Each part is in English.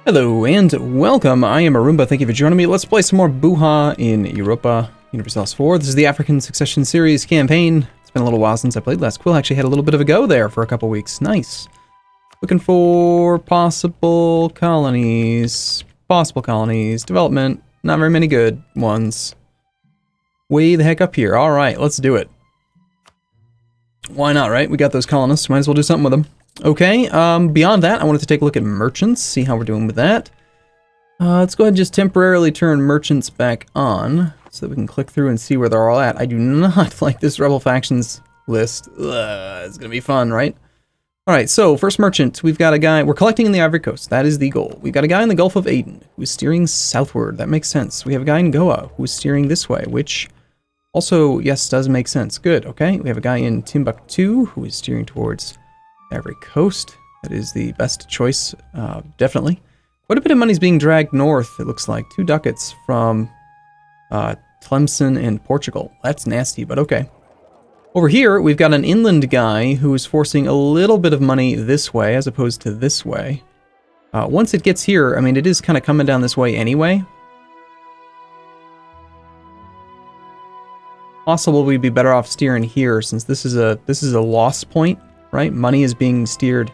Hello and welcome, I am Arumba, thank you for joining me. Let's play some more Buha in Europa Universalis IV. This is the African Succession Series campaign. It's been a little while since I played last. Quill actually had a little bit of a go there for a couple weeks. Nice. Looking for possible colonies. Development. Not very many good ones. Way the heck up here. Alright, let's do it. Why not, right? We got those colonists, might as well do something with them. Okay, beyond that, I wanted to take a look at merchants, see how we're doing with that. Let's go ahead and just temporarily turn merchants back on, so that we can click through and see where they're all at. I do not like this rebel factions list. It's gonna be fun, right? Alright, so, first merchant, we've got a guy, we're collecting in the Ivory Coast, that is the goal. We've got a guy in the Gulf of Aden, who is steering southward, that makes sense. We have a guy in Goa, who is steering this way, which also, yes, does make sense. Good, okay. We have a guy in Timbuktu, who is steering towards Ivory Coast. That is the best choice, definitely. Quite a bit of money's being dragged north, it looks like. 2 ducats from Tlemcen and Portugal. That's nasty, but okay. Over here, we've got an inland guy who is forcing a little bit of money this way as opposed to this way. Once it gets here, I mean, it is kind of coming down this way anyway. Possible we'd be better off steering here since this is a loss point. Right? Money is being steered.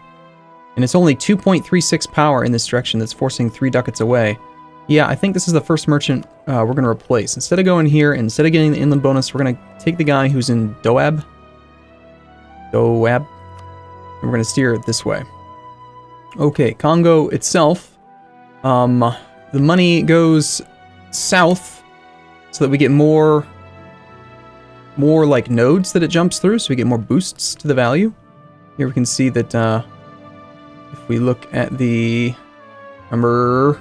And it's only 2.36 power in this direction that's forcing 3 ducats away. Yeah, I think this is the first merchant we're going to replace. Instead of going here, instead of getting the inland bonus, we're going to take the guy who's in Doab. And we're going to steer it this way. Okay, Congo itself. The money goes south so that we get more like nodes that it jumps through, so we get more boosts to the value. Here we can see that if we look at the number,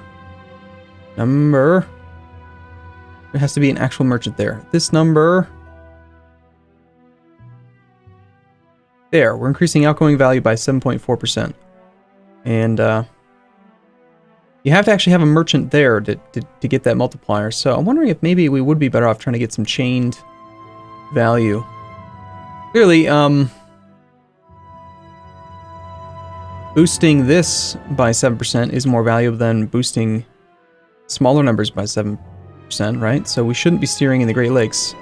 there has to be an actual merchant there. This number, there, we're increasing outgoing value by 7.4%. And you have to actually have a merchant there to get that multiplier. So I'm wondering if maybe we would be better off trying to get some chained value. Clearly, boosting this by 7% is more valuable than boosting smaller numbers by 7%, right? So we shouldn't be steering in the Great Lakes.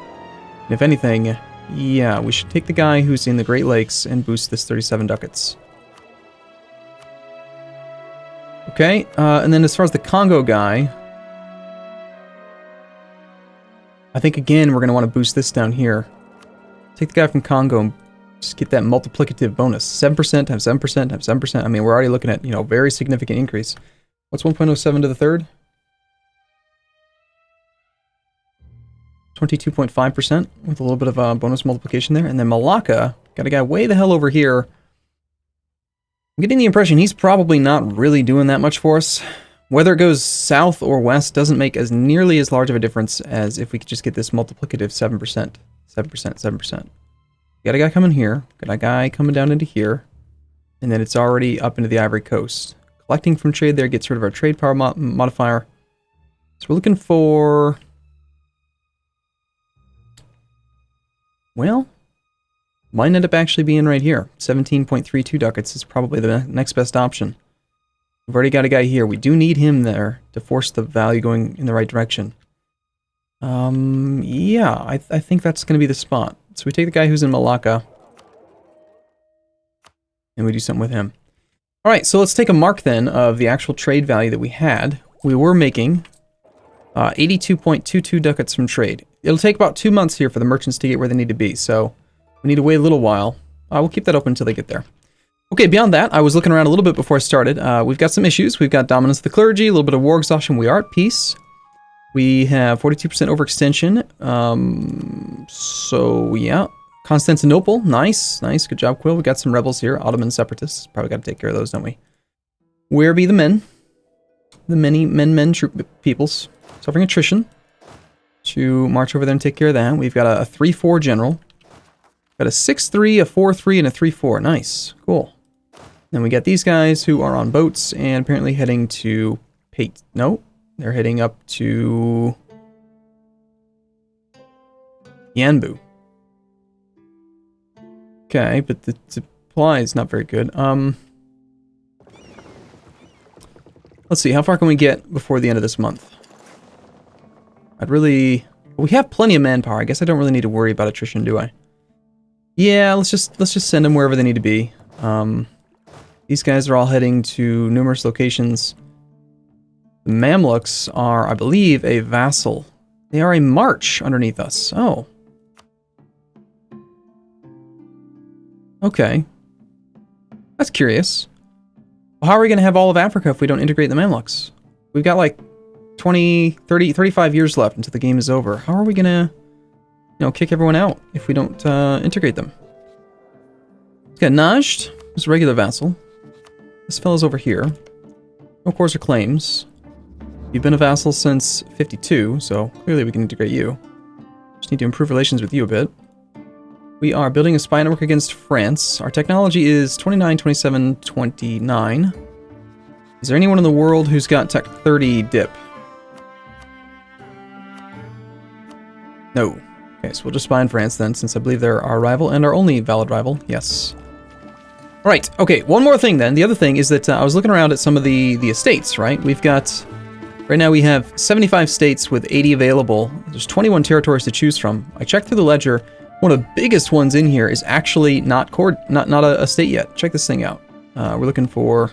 And if anything, yeah, we should take the guy who's in the Great Lakes and boost this 37 ducats. Okay, and then as far as the Congo guy, I think again we're going to want to boost this down here. Take the guy from Congo and just get that multiplicative bonus. 7% times 7% times 7%. I mean, we're already looking at, very significant increase. What's 1.07 to the third? 22.5% with a little bit of bonus multiplication there. And then Malacca, got a guy way the hell over here. I'm getting the impression he's probably not really doing that much for us. Whether it goes south or west doesn't make as nearly as large of a difference as if we could just get this multiplicative 7%. 7%. Got a guy coming here, got a guy coming down into here, and then it's already up into the Ivory Coast. Collecting from trade there gets rid of our trade power modifier. So we're looking for... well, might end up actually being right here. 17.32 ducats is probably the next best option. We've already got a guy here. We do need him there to force the value going in the right direction. Yeah, I think that's going to be the spot. So we take the guy who's in Malacca, and we do something with him. Alright, so let's take a mark then of the actual trade value that we had. We were making 82.22 ducats from trade. It'll take about 2 months here for the merchants to get where they need to be, so we need to wait a little while. We'll keep that open until they get there. Okay, beyond that, I was looking around a little bit before I started. We've got some issues. We've got dominance of the clergy, a little bit of war exhaustion. We are at peace. We have 42% overextension. So, yeah. Constantinople, nice. Good job, Quill. We got some rebels here. Ottoman separatists. Probably got to take care of those, don't we? Where be the men? The many men troop peoples. Suffering attrition. To march over there and take care of that. We've got a 3-4 general. Got a 6-3, a 4-3, and a 3-4. Nice. Cool. Then we got these guys who are on boats and apparently heading to no, they're heading up to Yanbu. Okay, but the supply is not very good. Let's see, how far can we get before the end of this month? We have plenty of manpower. I guess I don't really need to worry about attrition, do I? Yeah, let's just send them wherever they need to be. These guys are all heading to numerous locations. The Mamluks are, I believe, a vassal. They are a march underneath us. Oh. Okay. That's curious. Well, how are we going to have all of Africa if we don't integrate the Mamluks? We've got like 20, 30, 35 years left until the game is over. How are we going to, kick everyone out if we don't integrate them? We've got Najd, who's a regular vassal. This fellow's over here. No cores or claims. You've been a vassal since 52, so clearly we can integrate you. Just need to improve relations with you a bit. We are building a spy network against France. Our technology is 29, 27, 29. Is there anyone in the world who's got Tech 30 dip? No. Okay, so we'll just spy in France then, since I believe they're our rival, and our only valid rival. Yes. Right, okay, one more thing then. The other thing is that I was looking around at some of the estates, right? We've got... Right now we have 75 states with 80 available. There's 21 territories to choose from. I checked through the ledger. One of the biggest ones in here is actually not a state yet. Check this thing out. We're looking for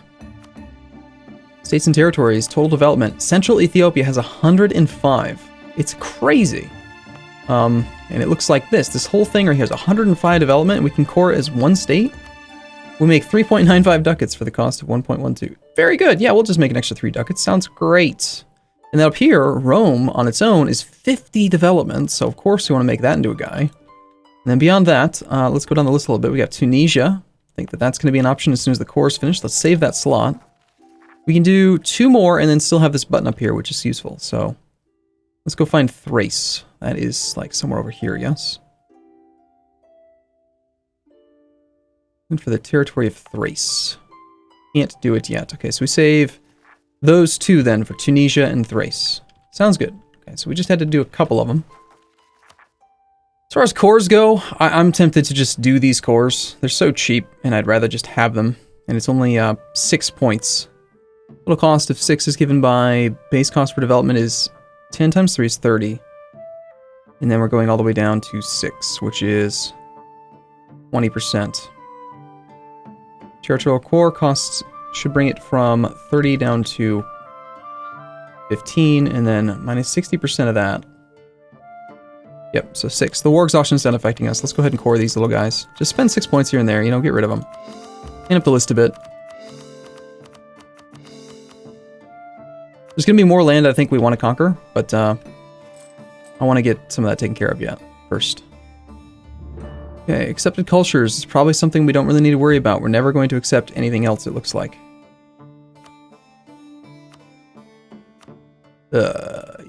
states and territories, total development. Central Ethiopia has 105. It's crazy. And it looks like this. This whole thing right here has 105 development, and we can core it as one state. We make 3.95 ducats for the cost of 1.12. Very good. Yeah, we'll just make an extra 3 ducats. Sounds great. And then up here, Rome on its own is 50 development, so of course we want to make that into a guy. And then beyond that, let's go down the list a little bit. We got Tunisia. I think that's going to be an option as soon as the core is finished. Let's save that slot. We can do 2 more and then still have this button up here, which is useful. So let's go find Thrace. That is like somewhere over here, yes? Looking for the territory of Thrace. Can't do it yet. Okay, so we save those 2 then for Tunisia and Thrace. Sounds good. Okay, so we just had to do a couple of them. As far as cores go, I'm tempted to just do these cores. They're so cheap, and I'd rather just have them. And it's only 6 points. Total cost of 6 is given by base cost per development is 10 times 3 is 30. And then we're going all the way down to 6, which is 20%. Territorial core costs should bring it from 30 down to 15, and then minus 60% of that. Yep, so 6. The war exhaustion is not affecting us. Let's go ahead and core these little guys. Just spend 6 points here and there, get rid of them. Clean up the list a bit. There's going to be more land I think we want to conquer, but I want to get some of that taken care of yet, first. Okay, accepted cultures is probably something we don't really need to worry about. We're never going to accept anything else, it looks like.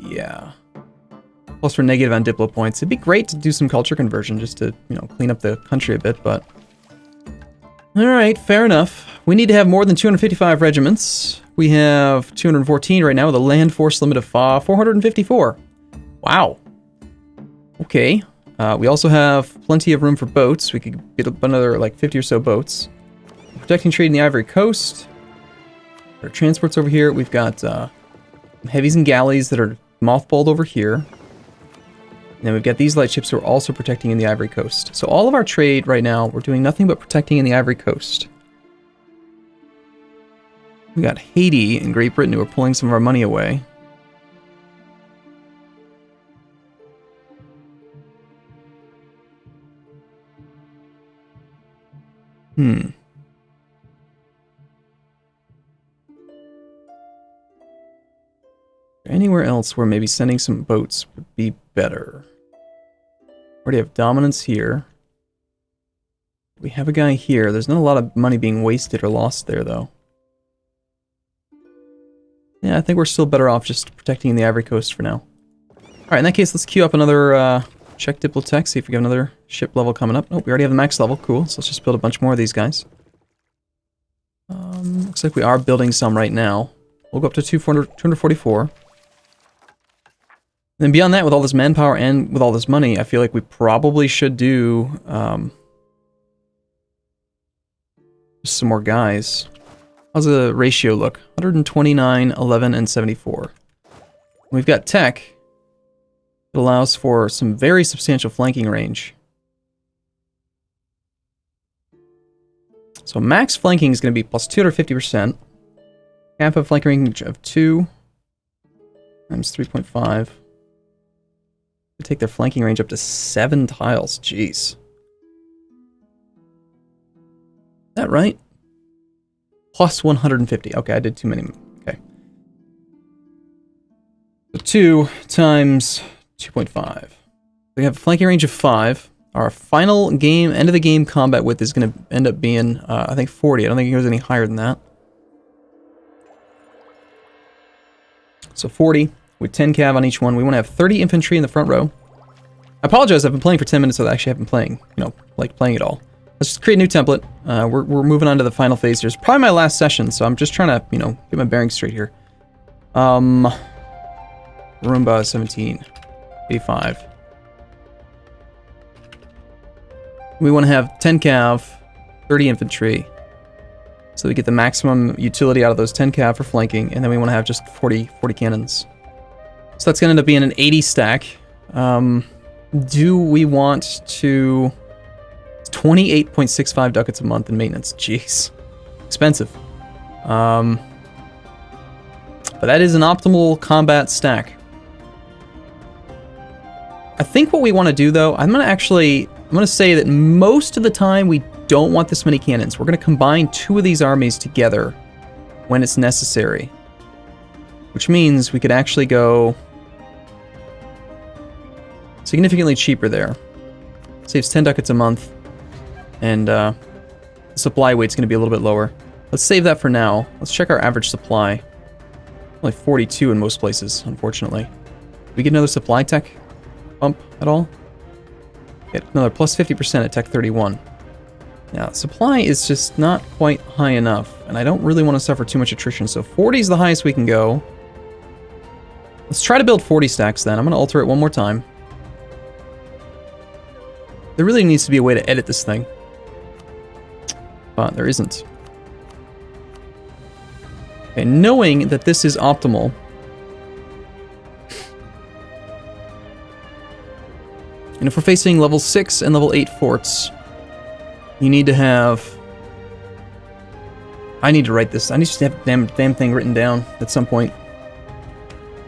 Yeah. Plus we're negative on Diplo points. It'd be great to do some culture conversion just to, clean up the country a bit, but... Alright, fair enough. We need to have more than 255 regiments. We have 214 right now with a land force limit of 454. Wow. Okay. We also have plenty of room for boats. We could get another, 50 or so boats. Protecting trade in the Ivory Coast. Our transports over here. We've got heavies and galleys that are mothballed over here. And then we've got these light ships who are also protecting in the Ivory Coast. So all of our trade right now, we're doing nothing but protecting in the Ivory Coast. We got Haiti and Great Britain who are pulling some of our money away. Anywhere else where maybe sending some boats would be better. Already have dominance here. We have a guy here. There's not a lot of money being wasted or lost there, though. Yeah, I think we're still better off just protecting the Ivory Coast for now. Alright, in that case, let's queue up another check Diplotech, see if we got another ship level coming up. Nope, we already have the max level. Cool, so let's just build a bunch more of these guys. Looks like we are building some right now. We'll go up to 244. And then beyond that, with all this manpower and with all this money, I feel like we probably should do just some more guys. How's the ratio look? 129, 11, and 74. We've got tech. It allows for some very substantial flanking range. So max flanking is going to be plus 250%. Cap of flanking range of 2 times 3.5. Take their flanking range up to 7 tiles. Jeez. Is that right? Plus 150. Okay, I did too many. Okay. So 2 times 2.5. We have a flanking range of 5. Our final game, end of the game combat width is going to end up being, I think, 40. I don't think it goes any higher than that. So 40 with 10 cav on each one. We want to have 30 infantry in the front row. I apologize, I've been playing for 10 minutes, so I actually haven't been playing, like playing at all. Let's just create a new template. We're moving on to the final phase. There's probably my last session, so I'm just trying to, get my bearings straight here. Arumba 17, 85. We want to have 10 cav, 30 infantry, so we get the maximum utility out of those 10 cav for flanking, and then we want to have just 40 cannons. So that's going to end up being an 80 stack. Do we want to... 28.65 ducats a month in maintenance. Jeez. Expensive. But that is an optimal combat stack. I think what we want to do, though, I'm going to say that most of the time we don't want this many cannons. We're going to combine 2 of these armies together when it's necessary. Which means we could actually go significantly cheaper there. Saves 10 ducats a month. And the supply weight's going to be a little bit lower. Let's save that for now. Let's check our average supply. Only 42 in most places, unfortunately. Did we get another supply tech bump at all? Get another plus 50% at tech 31. Now, supply is just not quite high enough, and I don't really want to suffer too much attrition, so 40 is the highest we can go. Let's try to build 40 stacks then. I'm going to alter it one more time. There really needs to be a way to edit this thing. But there isn't. Okay, knowing that this is optimal, and if we're facing level 6 and level 8 forts, you need to have... I need to write this. I need to have the damn thing written down at some point.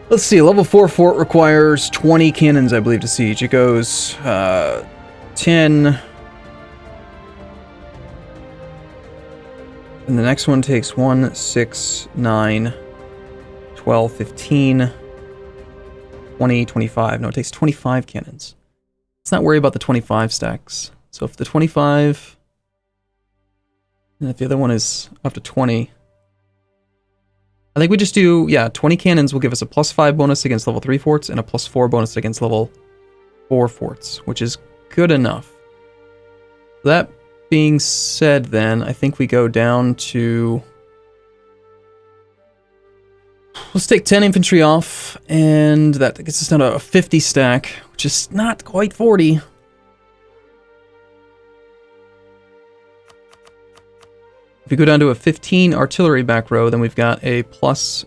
Let's see, a level 4 fort requires 20 cannons, I believe, to siege. It goes 10... And the next one takes 1, 6, 9, 12, 15, 20, 25. No, it takes 25 cannons. Let's not worry about the 25 stacks. So if the 25... And if the other one is up to 20... I think we just do, 20 cannons will give us a plus 5 bonus against level 3 forts and a plus 4 bonus against level 4 forts, which is good enough. That being said, then, I think we go down to... Let's take 10 infantry off, and that gets us down to a 50 stack, which is not quite 40. If we go down to a 15 artillery back row, then we've got a plus...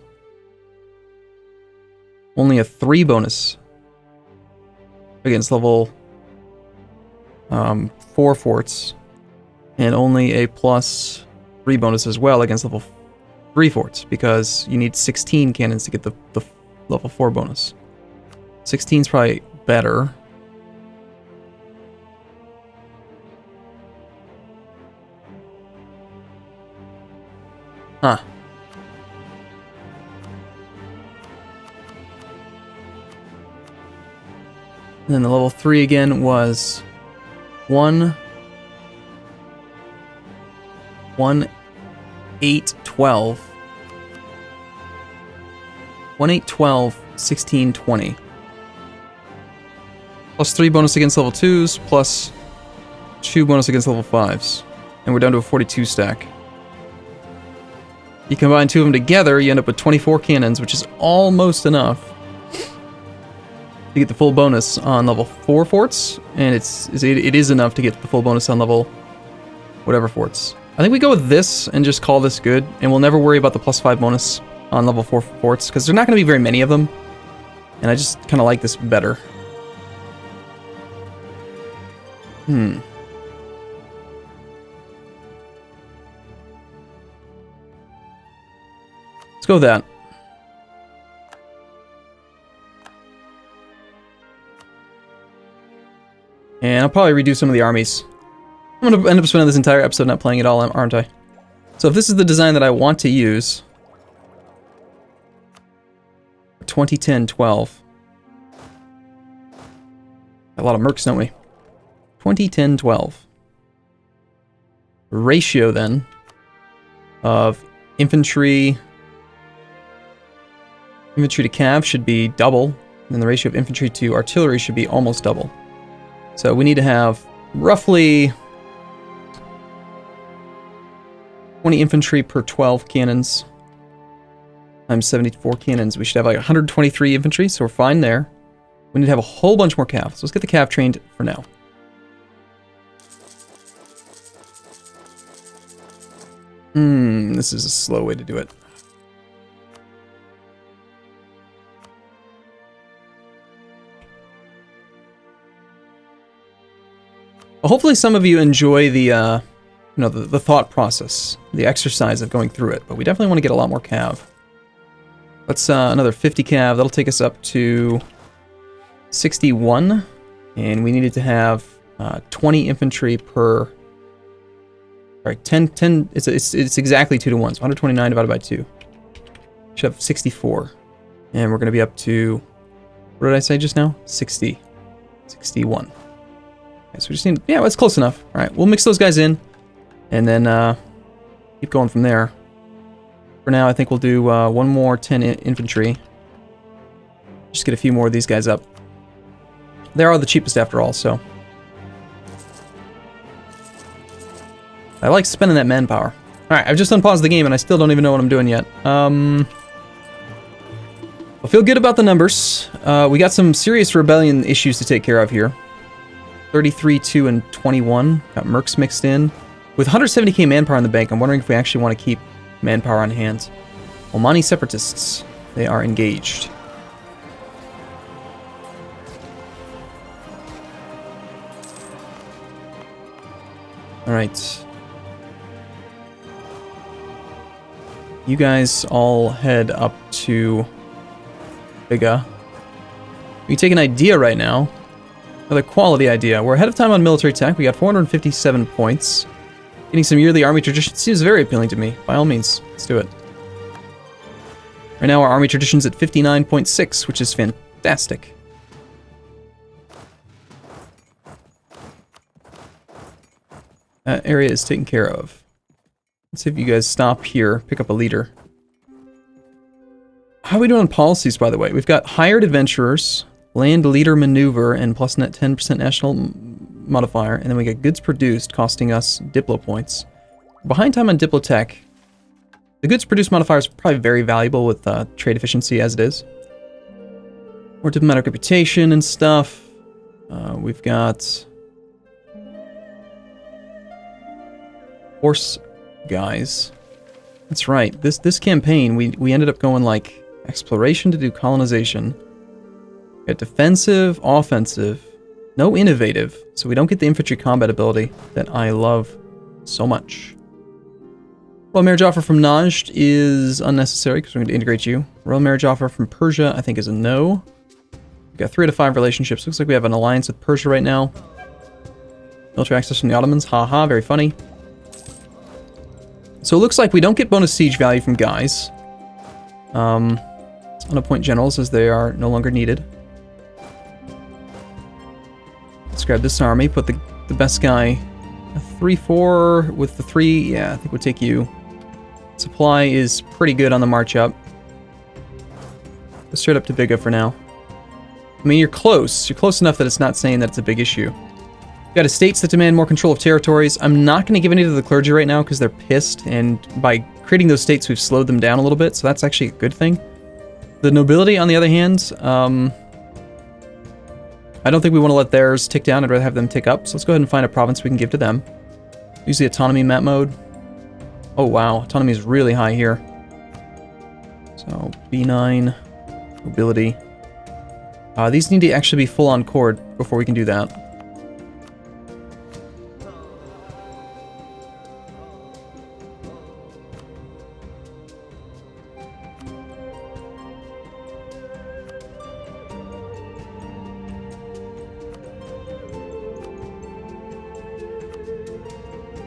only a 3 bonus against level 4 forts. And only a plus 3 bonus as well against level 3 forts, because you need 16 cannons to get the level 4 bonus. 16 is probably better. Huh. And then the level 3 again was 1, 8, 12. 1, 8, 12, 16, 20. Plus 3 bonus against level 2s, plus 2 bonus against level 5s. And we're down to a 42 stack. You combine 2 of them together, you end up with 24 cannons, which is almost enough to get the full bonus on level 4 forts, and it is enough to get the full bonus on level whatever forts. I think we go with this and just call this good, and we'll never worry about the +5 bonus on level 4 forts, because there's not going to be very many of them, and I just kind of like this better. Let's go with that. And I'll probably redo some of the armies. I'm going to end up spending this entire episode not playing at all, aren't I? So if this is the design that I want to use... 2010-12. A lot of mercs, don't we? 2010-12. Ratio, then, of infantry to cav should be double, and the ratio of infantry to artillery should be almost double. So we need to have roughly 20 infantry per 12 cannons times 74 cannons. We should have like 123 infantry, so we're fine there. We need to have a whole bunch more cav, so let's get the cav trained for now. This is a slow way to do it. Well, hopefully some of you enjoy the, the thought process, the exercise of going through it, but we definitely want to get a lot more cav. Let's, another 50 cav, that'll take us up to 61, and we needed to have 20 infantry per... Alright, 10, it's exactly 2 to 1, so 129 divided by 2. Should have 64. And we're going to be up to, what did I say just now? 60. 61. Okay, so we just need, yeah, that's close enough. Alright, we'll mix those guys in, and then keep going from there. For now, I think we'll do one more 10 infantry. Just get a few more of these guys up. They are the cheapest after all, so... I like spending that manpower. Alright, I've just unpaused the game and I still don't even know what I'm doing yet. I feel good about the numbers. We got some serious rebellion issues to take care of here. 33, 2, and 21. Got mercs mixed in. With 170k manpower in the bank, I'm wondering if we actually want to keep manpower on hand. Omani separatists. They are engaged. Alright. You guys all head up to Buha. We take an idea right now. Another quality idea. We're ahead of time on military tech. We got 457 points. Getting some yearly army tradition seems very appealing to me. By all means, let's do it. Right now our army tradition's at 59.6, which is fantastic. That area is taken care of. Let's see if you guys stop here, pick up a leader. How are we doing on policies, by the way? We've got hired adventurers, land leader maneuver, and plus net 10% national modifier, and then we get goods produced, costing us Diplo points. Behind time on Diplo tech. The goods produced modifier is probably very valuable with trade efficiency as it is. More diplomatic reputation and stuff. We've got... horse guys. That's right. This campaign, we ended up going like exploration to do colonization. We got defensive, offensive, no innovative, so we don't get the infantry combat ability that I love so much. Royal marriage offer from Najd is unnecessary because we're going to integrate you. Royal marriage offer from Persia, I think, is a no. We've got 3 out of 5 relationships. Looks like we have an alliance with Persia right now. Military access from the Ottomans, haha, very funny. So it looks like we don't get bonus siege value from guys. Unappoint generals as they are no longer needed. Let's grab this army, put the best guy. A 3-4 with the 3, yeah, I think would take you. Supply is pretty good on the march up. Go straight up to Buha for now. I mean, you're close. You're close enough that it's not saying that it's a big issue. We've got estates that demand more control of territories. I'm not going to give any to the clergy right now because they're pissed, and by creating those states, we've slowed them down a little bit, so that's actually a good thing. The nobility, on the other hand, I don't think we want to let theirs tick down. I'd rather have them tick up, so let's go ahead and find a province we can give to them. Use the autonomy map mode. Oh wow, autonomy is really high here. So B9, mobility. These need to actually be full on cord before we can do that.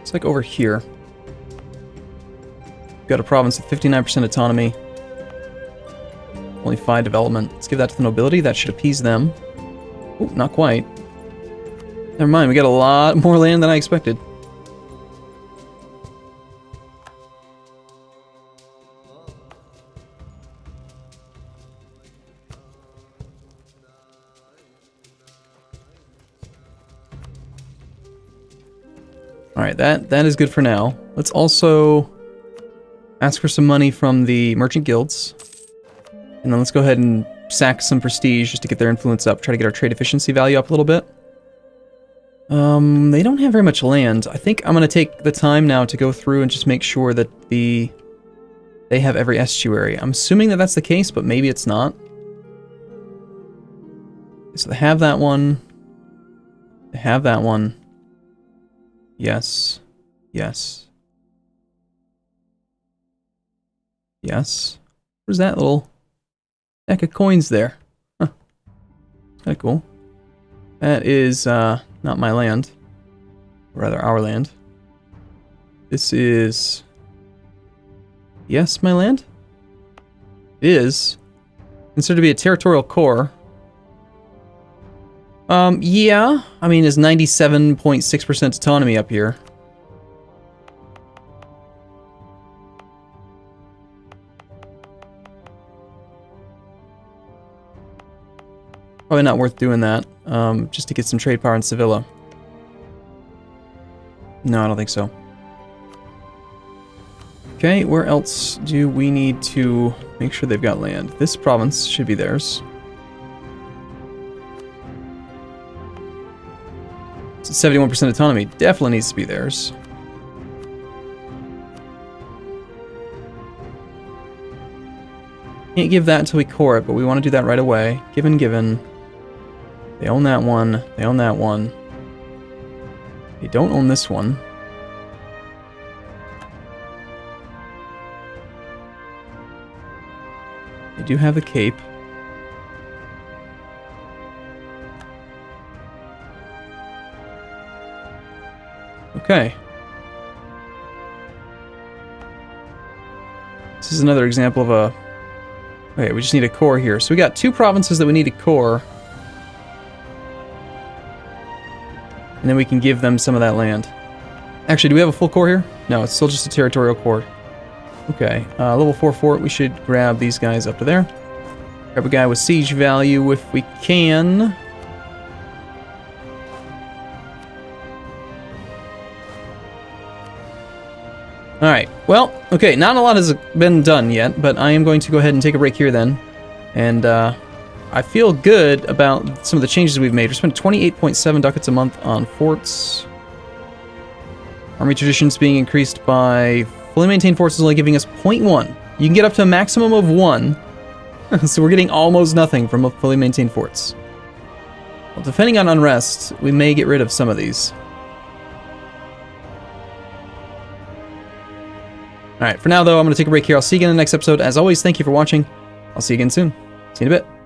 It's like over here. We've got a province with 59% autonomy. Only 5 development. Let's give that to the nobility. That should appease them. Oh, not quite. Never mind, we got a lot more land than I expected. Alright, that is good for now. Let's also ask for some money from the merchant guilds. And then let's go ahead and sack some prestige just to get their influence up. Try to get our trade efficiency value up a little bit. They don't have very much land. I think I'm going to take the time now to go through and just make sure that they have every estuary. I'm assuming that that's the case, but maybe it's not. So they have that one. They have that one. Yes. Yes. Yes. Where's that little stack of coins there? Huh. Kind of cool. That is not my land. Or rather, our land. This is... Yes, my land? It is. Considered to be a territorial core. Yeah. I mean, there's 97.6% autonomy up here. Probably not worth doing that, just to get some trade power in Sevilla. No, I don't think so. Okay, where else do we need to make sure they've got land? This province should be theirs. It's 71% autonomy. Definitely needs to be theirs. Can't give that until we core it, but we want to do that right away. Given. They own that one. They own that one. They don't own this one. They do have the Cape. Okay. This is another example of a... Okay, we just need a core here. So we got 2 provinces that we need to core. And then we can give them some of that land. Actually, do we have a full core here? No, it's still just a territorial core. Okay, level 4 fort, we should grab these guys up to there. Grab a guy with siege value if we can. Alright, well, okay, not a lot has been done yet, but I am going to go ahead and take a break here then. And I feel good about some of the changes we've made. We're spending 28.7 ducats a month on forts. Army traditions being increased by... Fully maintained forts is only giving us 0.1. You can get up to a maximum of 1. So we're getting almost nothing from fully maintained forts. Well, depending on unrest, we may get rid of some of these. Alright, for now though, I'm going to take a break here. I'll see you again in the next episode. As always, thank you for watching. I'll see you again soon. See you in a bit.